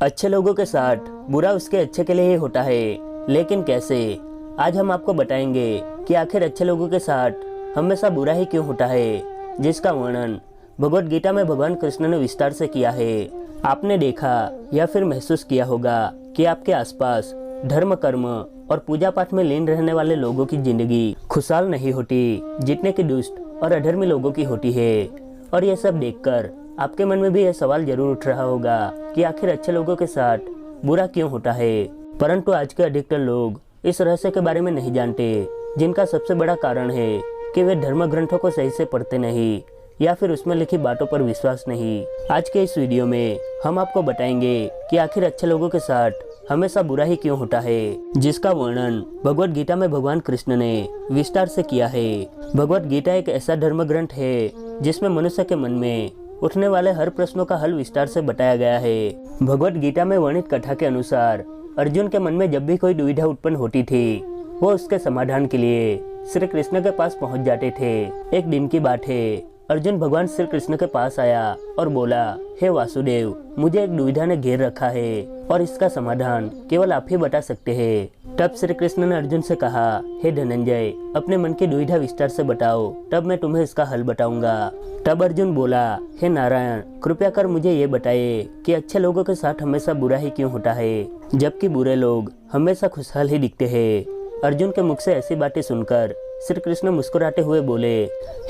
अच्छे लोगों के साथ बुरा उसके अच्छे के लिए ही होता है, लेकिन कैसे? आज हम आपको बताएंगे कि आखिर अच्छे लोगों के साथ हमेशा बुरा ही क्यों होता है, जिसका वर्णन भगवत गीता में भगवान कृष्ण ने विस्तार से किया है। आपने देखा या फिर महसूस किया होगा कि आपके आसपास धर्म, कर्म और पूजा पाठ में लीन रहने वाले लोगों की जिंदगी खुशहाल नहीं होती, जितने की दुष्ट और अधर्मी लोगों की होती है। और ये सब देखकर आपके मन में भी यह सवाल जरूर उठ रहा होगा कि आखिर अच्छे लोगों के साथ बुरा क्यों होता है। परंतु आज के अधिकतर लोग इस रहस्य के बारे में नहीं जानते, जिनका सबसे बड़ा कारण है कि वे धर्म ग्रंथों को सही से पढ़ते नहीं या फिर उसमें लिखी बातों पर विश्वास नहीं। आज के इस वीडियो में हम आपको बताएंगे कि आखिर अच्छे लोगों के साथ हमेशा बुरा ही क्यों होता है, जिसका वर्णन भगवत गीता में भगवान कृष्ण ने विस्तार से किया है। भगवत गीता एक ऐसा धर्म ग्रंथ है जिसमें मनुष्य के मन में उठने वाले हर प्रश्नों का हल विस्तार से बताया गया है। भगवत गीता में वर्णित कथा के अनुसार अर्जुन के मन में जब भी कोई दुविधा उत्पन्न होती थी, वो उसके समाधान के लिए श्री कृष्ण के पास पहुंच जाते थे। एक दिन की बात है, अर्जुन भगवान श्री कृष्ण के पास आया और बोला, हे वासुदेव, मुझे एक दुविधा ने घेर रखा है और इसका समाधान केवल आप ही बता सकते हैं। तब श्री कृष्ण ने अर्जुन से कहा, हे धनंजय, अपने मन की दुविधा विस्तार से बताओ, तब मैं तुम्हें इसका हल बताऊंगा। तब अर्जुन बोला, हे नारायण, कृपया कर मुझे ये बताइए कि अच्छे लोगों के साथ हमेशा बुरा ही क्यों होता है, जबकि बुरे लोग हमेशा खुशहाल ही दिखते हैं। अर्जुन के मुख से ऐसी बातें सुनकर श्री कृष्ण मुस्कुराते हुए बोले,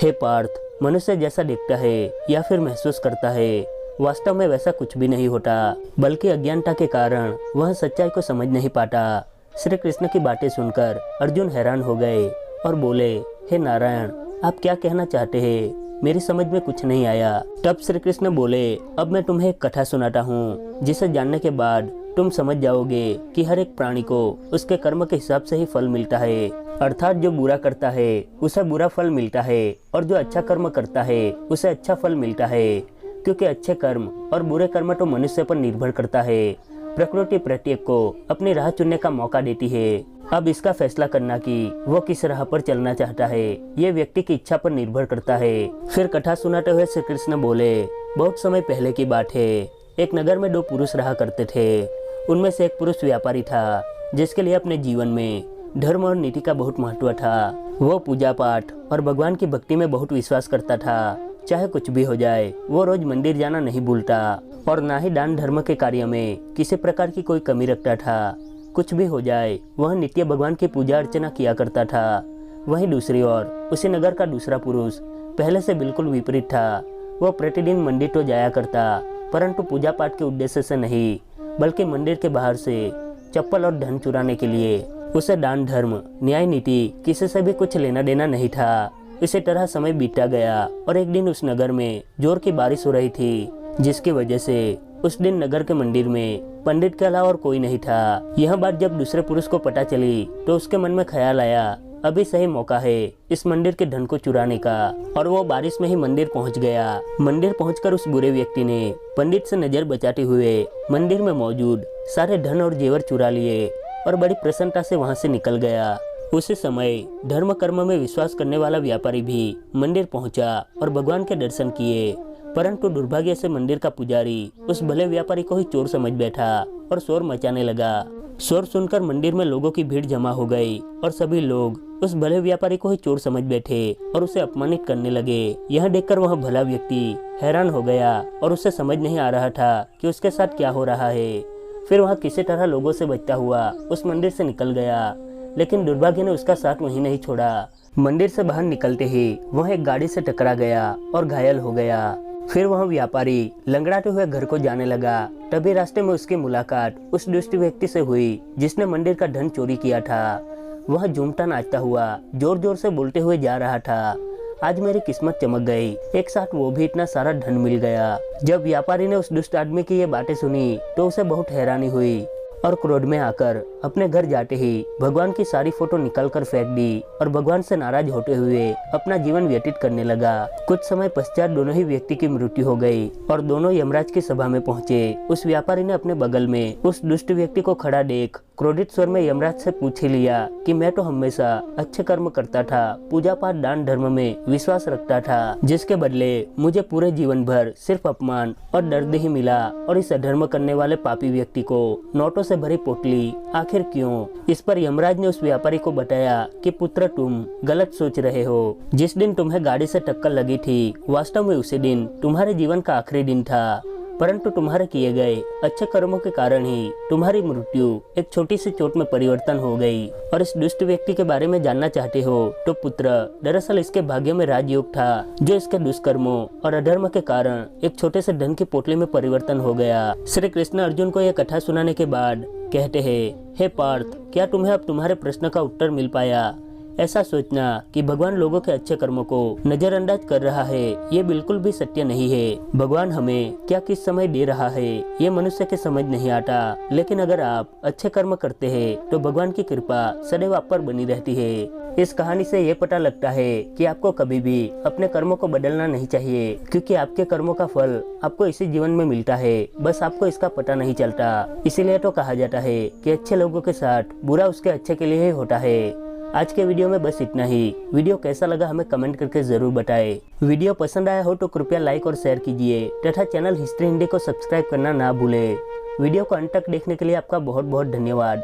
हे पार्थ, मनुष्य जैसा दिखता है या फिर महसूस करता है, वास्तव में वैसा कुछ भी नहीं होता, बल्कि अज्ञानता के कारण वह सच्चाई को समझ नहीं पाता। श्री कृष्ण की बातें सुनकर अर्जुन हैरान हो गए और बोले, हे नारायण, आप क्या कहना चाहते हैं? मेरी समझ में कुछ नहीं आया। तब श्री कृष्ण बोले, अब मैं तुम्हें एक कथा सुनाता हूँ, जिसे जानने के बाद तुम समझ जाओगे कि हर एक प्राणी को उसके कर्म के हिसाब से ही फल मिलता है। अर्थात जो बुरा करता है उसे बुरा फल मिलता है और जो अच्छा कर्म करता है उसे अच्छा फल मिलता है, क्योंकि अच्छे कर्म और बुरे कर्म तो मनुष्य पर निर्भर करता है। प्रकृति प्रत्येक को अपनी राह चुनने का मौका देती है। अब इसका फैसला करना कि वो किस राह पर चलना चाहता है, ये व्यक्ति की इच्छा पर निर्भर करता है। फिर कथा सुनाते हुए श्री कृष्ण बोले, बहुत समय पहले की बात है, एक नगर में दो पुरुष रहा करते थे। उनमें से एक पुरुष व्यापारी था, जिसके लिए अपने जीवन में धर्म और नीति का बहुत महत्व था। वो पूजा पाठ और भगवान की भक्ति में बहुत विश्वास करता था। चाहे कुछ भी हो जाए, वो रोज मंदिर जाना नहीं भूलता और ना ही दान धर्म के कार्य में किसी प्रकार की कोई कमी रखता था। कुछ भी हो जाए, वह नित्य भगवान की पूजा अर्चना किया करता था। वहीं दूसरी ओर उसी नगर का दूसरा पुरुष पहले से बिल्कुल विपरीत था। वो प्रतिदिन मंदिर तो जाया करता, परंतु पूजा पाठ के उद्देश्य से नहीं, बल्कि मंदिर के बाहर से चप्पल और धन चुराने के लिए। उसे दान धर्म, न्याय नीति किसी से भी कुछ लेना देना नहीं था। इसी तरह समय बीतता गया और एक दिन उस नगर में जोर की बारिश हो रही थी, जिसकी वजह से उस दिन नगर के मंदिर में पंडित के अलावा और कोई नहीं था। यह बात जब दूसरे पुरुष को पता चली तो उसके मन में ख्याल आया, अभी सही मौका है इस मंदिर के धन को चुराने का, और वो बारिश में ही मंदिर पहुंच गया। मंदिर पहुंचकर उस बुरे व्यक्ति ने पंडित से नजर बचाते हुए मंदिर में मौजूद सारे धन और जेवर चुरा लिए और बड़ी प्रसन्नता से वहां से निकल गया। उसी समय धर्म कर्म में विश्वास करने वाला व्यापारी भी मंदिर पहुंचा और भगवान के दर्शन किए, परंतु दुर्भाग्य से मंदिर का पुजारी उस भले व्यापारी को ही चोर समझ बैठा और शोर मचाने लगा। शोर सुनकर मंदिर में लोगों की भीड़ जमा हो गई और सभी लोग उस भले व्यापारी को ही चोर समझ बैठे और उसे अपमानित करने लगे। यह देखकर वह भला व्यक्ति हैरान हो गया और उसे समझ नहीं आ रहा था कि उसके साथ क्या हो रहा है। फिर वह किसी तरह लोगों से बचता हुआ उस मंदिर से निकल गया, लेकिन दुर्भाग्य ने उसका साथ वहीं नहीं छोड़ा। मंदिर से बाहर निकलते ही वह एक गाड़ी से टकरा गया और घायल हो गया। फिर वह व्यापारी लंगड़ाते हुए घर को जाने लगा। तभी रास्ते में उसकी मुलाकात उस दुष्ट व्यक्ति से हुई जिसने मंदिर का धन चोरी किया था। वह झूमता नाचता हुआ जोर जोर से बोलते हुए जा रहा था, आज मेरी किस्मत चमक गई, एक साथ वो भी इतना सारा धन मिल गया। जब व्यापारी ने उस दुष्ट आदमी की ये बातें सुनी तो उसे बहुत हैरानी हुई और क्रोध में आकर अपने घर जाते ही भगवान की सारी फोटो निकाल कर फेंक दी और भगवान से नाराज होते हुए अपना जीवन व्यतीत करने लगा। कुछ समय पश्चात दोनों ही व्यक्ति की मृत्यु हो गई और दोनों यमराज की सभा में पहुंचे। उस व्यापारी ने अपने बगल में उस दुष्ट व्यक्ति को खड़ा देख क्रोधित स्वर में यमराज से पूछ ही लिया कि मैं तो हमेशा अच्छे कर्म करता था, पूजा पाठ दान धर्म में विश्वास रखता था, जिसके बदले मुझे पूरे जीवन भर सिर्फ अपमान और दर्द ही मिला, और इस अधर्म करने वाले पापी व्यक्ति को नोटों से भरी पोटली आखिर क्यों? इस पर यमराज ने उस व्यापारी को बताया कि पुत्र तुम गलत सोच रहे हो। जिस दिन तुम्हें गाड़ी से टक्कर लगी थी वास्तव में उसी दिन तुम्हारे जीवन का आखिरी दिन था, परंतु तुम्हारे किए गए अच्छे कर्मों के कारण ही तुम्हारी मृत्यु एक छोटी सी चोट में परिवर्तन हो गई। और इस दुष्ट व्यक्ति के बारे में जानना चाहते हो तो पुत्र, दरअसल इसके भाग्य में राजयोग था जो इसके दुष्कर्मों और अधर्म के कारण एक छोटे से धन की पोटली में परिवर्तन हो गया। श्री कृष्ण अर्जुन को यह कथा सुनाने के बाद कहते हैं, हे पार्थ, क्या तुम्हें अब तुम्हारे प्रश्न का उत्तर मिल पाया? ऐसा सोचना कि भगवान लोगों के अच्छे कर्मों को नजरअंदाज कर रहा है, ये बिल्कुल भी सत्य नहीं है। भगवान हमें क्या किस समय दे रहा है ये मनुष्य के समझ नहीं आता, लेकिन अगर आप अच्छे कर्म करते हैं तो भगवान की कृपा सदैव आप पर बनी रहती है। इस कहानी से ये पता लगता है कि आपको कभी भी अपने कर्मों को बदलना नहीं चाहिए, क्योंकि आपके कर्मों का फल आपको इसी जीवन में मिलता है, बस आपको इसका पता नहीं चलता। इसीलिए तो कहा जाता है कि अच्छे लोगों के साथ बुरा उसके अच्छे के लिए ही होता है। आज के वीडियो में बस इतना ही। वीडियो कैसा लगा हमें कमेंट करके जरूर बताएं। वीडियो पसंद आया हो तो कृपया लाइक और शेयर कीजिए तथा चैनल हिस्ट्री हिंदी को सब्सक्राइब करना ना भूलें। वीडियो को अंत तक देखने के लिए आपका बहुत बहुत धन्यवाद।